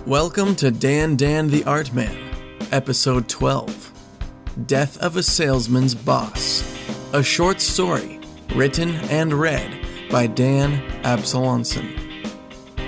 Welcome to Dan the Artman, Episode 12, Death of a Salesman's Boss, a short story written and read by Dan Absalonson.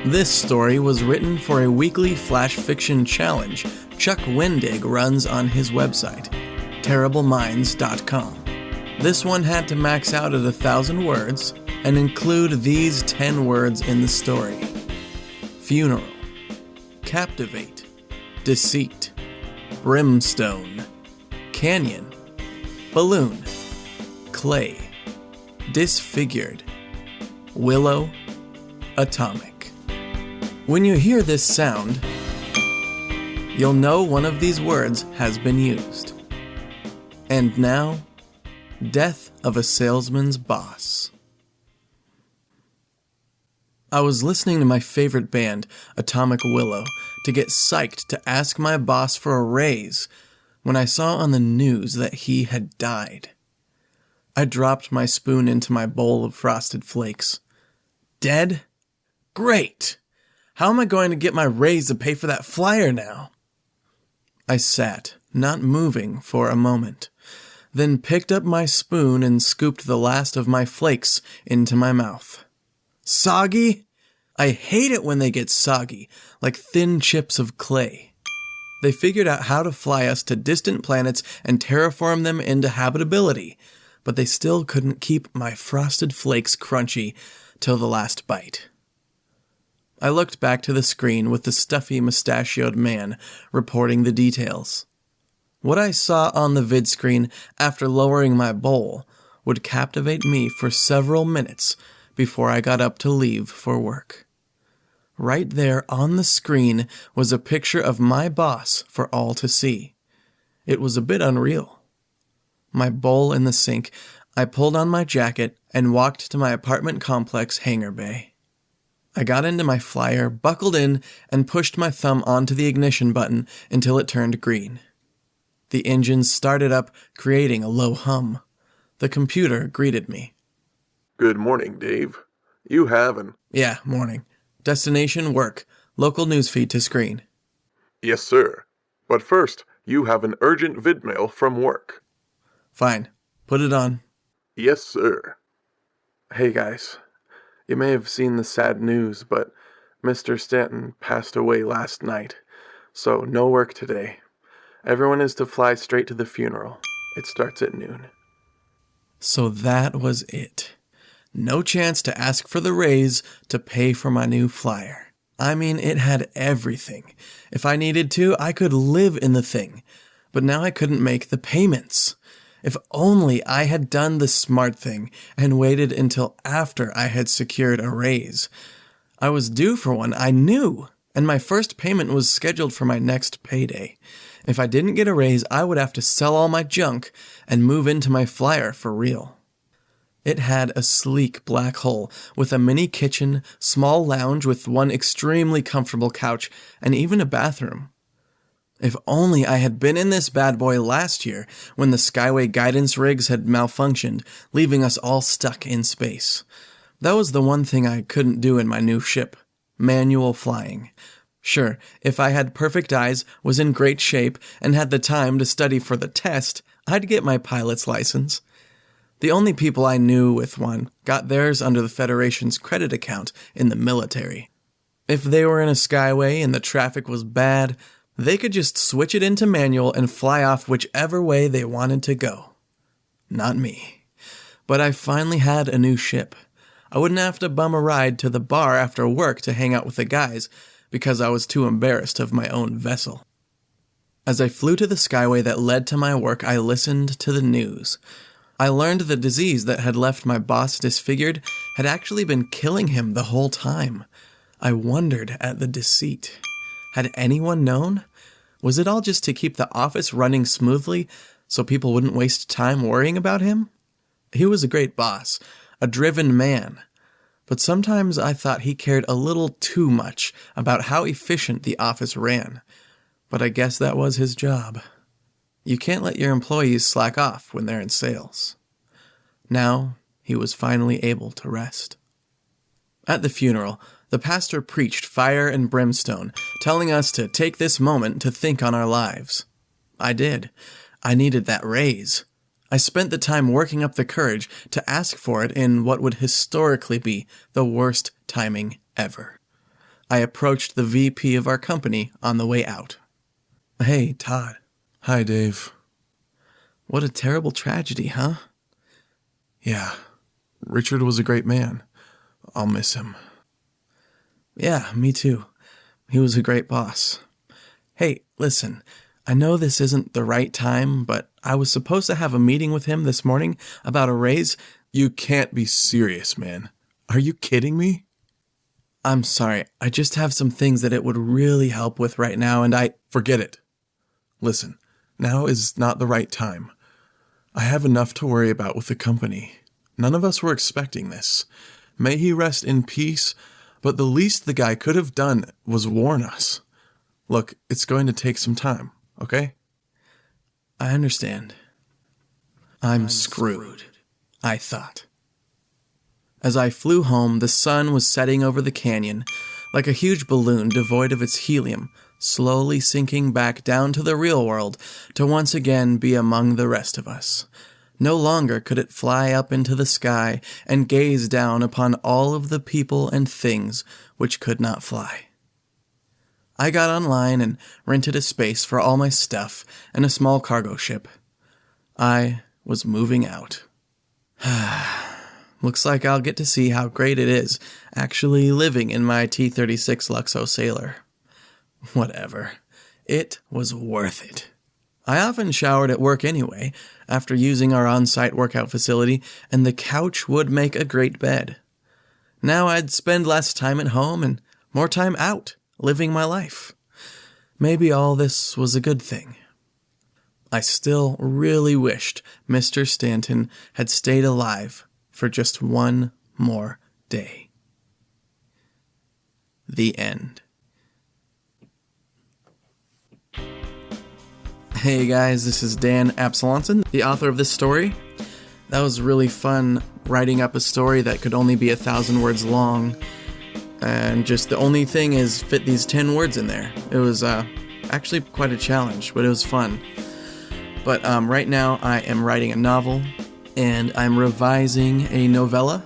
This story was written for a weekly flash fiction challenge Chuck Wendig runs on his website, terribleminds.com. This one had to max out at 1,000 words and include these 10 words in the story: funeral, captivate, deceit, brimstone, canyon, balloon, clay, disfigured, willow, atomic. When you hear this sound, you'll know one of these words has been used. And now, death of a salesman's boss. I was listening to my favorite band, Atomic Willow, to get psyched to ask my boss for a raise when I saw on the news that he had died. I dropped my spoon into my bowl of frosted flakes. Dead? Great! How am I going to get my raise to pay for that flyer now? I sat, not moving, for a moment, then picked up my spoon and scooped the last of my flakes into my mouth. Soggy? I hate it when they get soggy, like thin chips of clay. They figured out how to fly us to distant planets and terraform them into habitability, but they still couldn't keep my frosted flakes crunchy till the last bite. I looked back to the screen with the stuffy mustachioed man reporting the details. What I saw on the vid screen after lowering my bowl would captivate me for several minutes before I got up to leave for work. Right there on the screen was a picture of my boss for all to see. It was a bit unreal. My bowl in the sink, I pulled on my jacket and walked to my apartment complex hangar bay. I got into my flyer, buckled in, and pushed my thumb onto the ignition button until it turned green. The engine started up, creating a low hum. The computer greeted me. Good morning, Dave. You have an... Yeah, morning. Destination, work. Local newsfeed to screen. Yes, sir. But first, you have an urgent vidmail from work. Fine. Put it on. Yes, sir. Hey, guys. You may have seen the sad news, but Mr. Stanton passed away last night, so no work today. Everyone is to fly straight to the funeral. It starts at noon. So that was it. No chance to ask for the raise to pay for my new flyer. I mean, it had everything. If I needed to, I could live in the thing. But now I couldn't make the payments. If only I had done the smart thing and waited until after I had secured a raise. I was due for one, I knew, and my first payment was scheduled for my next payday. If I didn't get a raise, I would have to sell all my junk and move into my flyer for real. It had a sleek black hull with a mini kitchen, small lounge with one extremely comfortable couch, and even a bathroom. If only I had been in this bad boy last year when the Skyway guidance rigs had malfunctioned, leaving us all stuck in space. That was the one thing I couldn't do in my new ship: manual flying. Sure, if I had perfect eyes, was in great shape, and had the time to study for the test, I'd get my pilot's license. The only people I knew with one got theirs under the Federation's credit account in the military. If they were in a Skyway and the traffic was bad, they could just switch it into manual and fly off whichever way they wanted to go. Not me. But I finally had a new ship. I wouldn't have to bum a ride to the bar after work to hang out with the guys, because I was too embarrassed of my own vessel. As I flew to the Skyway that led to my work, I listened to the news. I learned the disease that had left my boss disfigured had actually been killing him the whole time. I wondered at the deceit. Had anyone known? Was it all just to keep the office running smoothly so people wouldn't waste time worrying about him? He was a great boss, a driven man. But sometimes I thought he cared a little too much about how efficient the office ran. But I guess that was his job. You can't let your employees slack off when they're in sales. Now, he was finally able to rest. At the funeral, The pastor preached fire and brimstone, telling us to take this moment to think on our lives. I did. I needed that raise. I spent the time working up the courage to ask for it in what would historically be the worst timing ever. I approached the VP of our company on the way out. "Hey, Todd." Hi, Dave. "What a terrible tragedy, huh?" Yeah, Richard was a great man. I'll miss him. "Yeah, me too. He was a great boss. Hey, listen, I know this isn't the right time, but I was supposed to have a meeting with him this morning about a raise." You can't be serious, man. Are you kidding me? "I'm sorry, I just have some things that it would really help with right now, and Forget it. Listen, now is not the right time. I have enough to worry about with the company. None of us were expecting this. May he rest in peace, but the least the guy could have done was warn us. Look, it's going to take some time, okay?" I understand. I'm screwed, I thought. As I flew home, the sun was setting over the canyon, like a huge balloon devoid of its helium, slowly sinking back down to the real world to once again be among the rest of us. No longer could it fly up into the sky and gaze down upon all of the people and things which could not fly. I got online and rented a space for all my stuff and a small cargo ship. I was moving out. Looks like I'll get to see how great it is actually living in my T-36 Luxo Sailor. Whatever. It was worth it. I often showered at work anyway, after using our on-site workout facility, and the couch would make a great bed. Now I'd spend less time at home and more time out, living my life. Maybe all this was a good thing. I still really wished Mr. Stanton had stayed alive for just one more day. The end. Hey guys, this is Dan Absalonson, the author of this story. That was really fun writing up a story that could only be 1,000 words long. And just the only thing is fit these 10 words in there. It was actually quite a challenge, but it was fun. But right now I am writing a novel, and I'm revising a novella.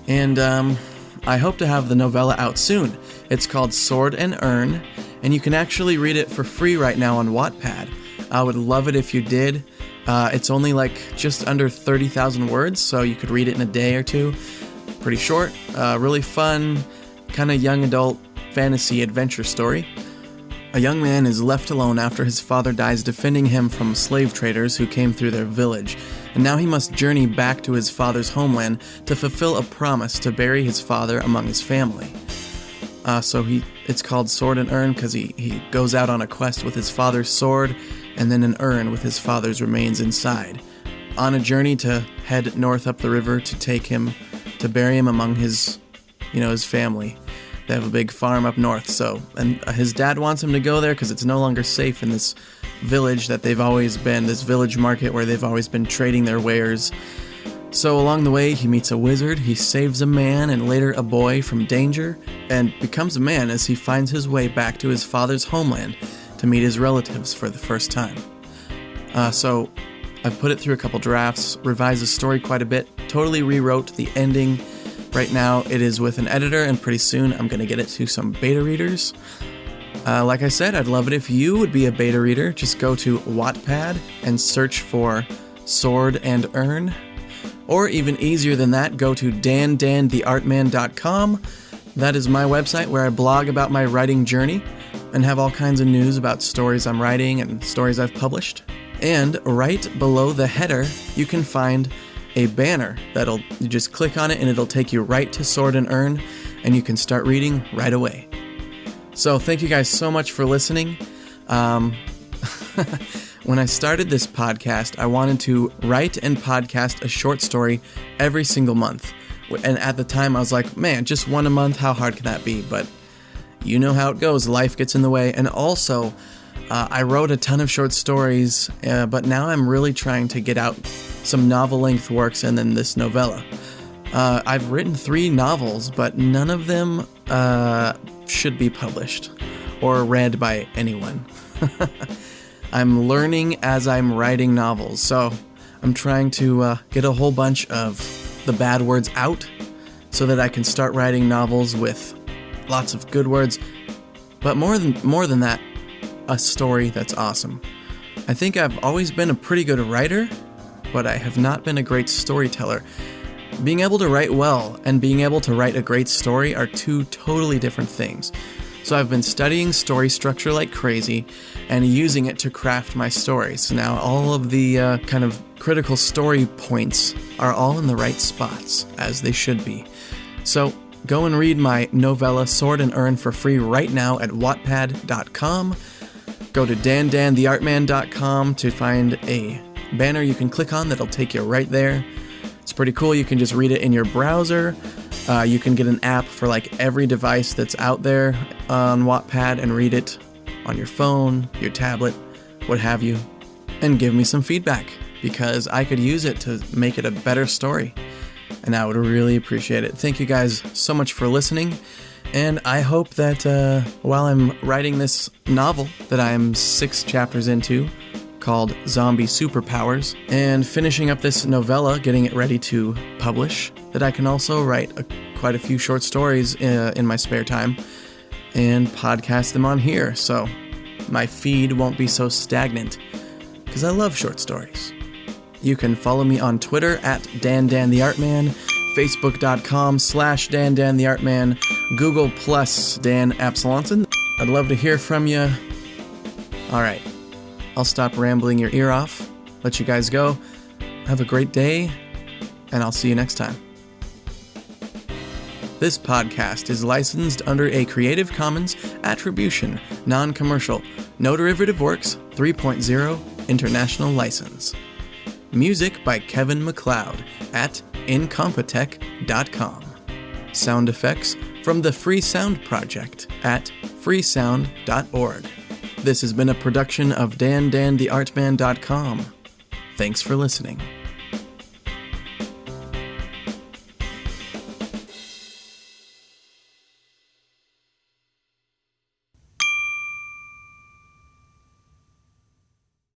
And I hope to have the novella out soon. It's called Sword and Urn, and you can actually read it for free right now on Wattpad. I would love it if you did. It's only like just under 30,000 words, so you could read it in a day or two. Pretty short, really fun, kind of young adult fantasy adventure story. A young man is left alone after his father dies defending him from slave traders who came through their village, and now he must journey back to his father's homeland to fulfill a promise to bury his father among his family. It's called Sword and Urn because he goes out on a quest with his father's sword and then an urn with his father's remains inside, on a journey to head north up the river to bury him among his family. They have a big farm up north, and his dad wants him to go there because it's no longer safe in this village that they've always been, this village market where they've always been trading their wares. So along the way, he meets a wizard, he saves a man and later a boy from danger, and becomes a man as he finds his way back to his father's homeland to meet his relatives for the first time. So I've put it through a couple drafts, revised the story quite a bit, totally rewrote the ending. Right now it is with an editor, and pretty soon I'm going to get it to some beta readers. Like I said, I'd love it if you would be a beta reader. Just go to Wattpad and search for Sword and Urn. Or even easier than that, go to DanDanTheArtMan.com. That is my website where I blog about my writing journey and have all kinds of news about stories I'm writing and stories I've published. And right below the header, you can find a banner you just click on it and it'll take you right to Sword and Urn, and you can start reading right away. So thank you guys so much for listening. When I started this podcast, I wanted to write and podcast a short story every single month. And at the time, I was like, man, just one a month, how hard can that be? But you know how it goes. Life gets in the way. And also, I wrote a ton of short stories, but now I'm really trying to get out some novel-length works and then this novella. I've written 3 novels, but none of them should be published or read by anyone. I'm learning as I'm writing novels, so I'm trying to get a whole bunch of the bad words out so that I can start writing novels with lots of good words, but more than that, a story that's awesome. I think I've always been a pretty good writer, but I have not been a great storyteller. Being able to write well and being able to write a great story are two totally different things. So I've been studying story structure like crazy and using it to craft my stories. Now all of the kind of critical story points are all in the right spots, as they should be. So go and read my novella Sword and Urn for free right now at wattpad.com. Go to DanDanTheArtMan.com to find a banner you can click on that'll take you right there. It's pretty cool. You can just read it in your browser. You can get an app for like every device that's out there on Wattpad and read it on your phone, your tablet, what have you, and give me some feedback because I could use it to make it a better story, and I would really appreciate it. Thank you guys so much for listening, and I hope that while I'm writing this novel that I'm 6 chapters into, called Zombie Superpowers, and finishing up this novella, getting it ready to publish, that I can also write quite a few short stories in my spare time and podcast them on here, so my feed won't be so stagnant, because I love short stories. You can follow me on Twitter at DanDanTheArtMan, Facebook.com/DanDanTheArtMan, Google Plus Dan Absalonson. I'd love to hear from you. All right. I'll stop rambling your ear off, let you guys go. Have a great day, and I'll see you next time. This podcast is licensed under a Creative Commons Attribution, Non-Commercial, No Derivative Works 3.0 International License. Music by Kevin MacLeod at incompetech.com. Sound effects from the Free Sound Project at freesound.org. This has been a production of DanDanTheArtMan.com. Thanks for listening.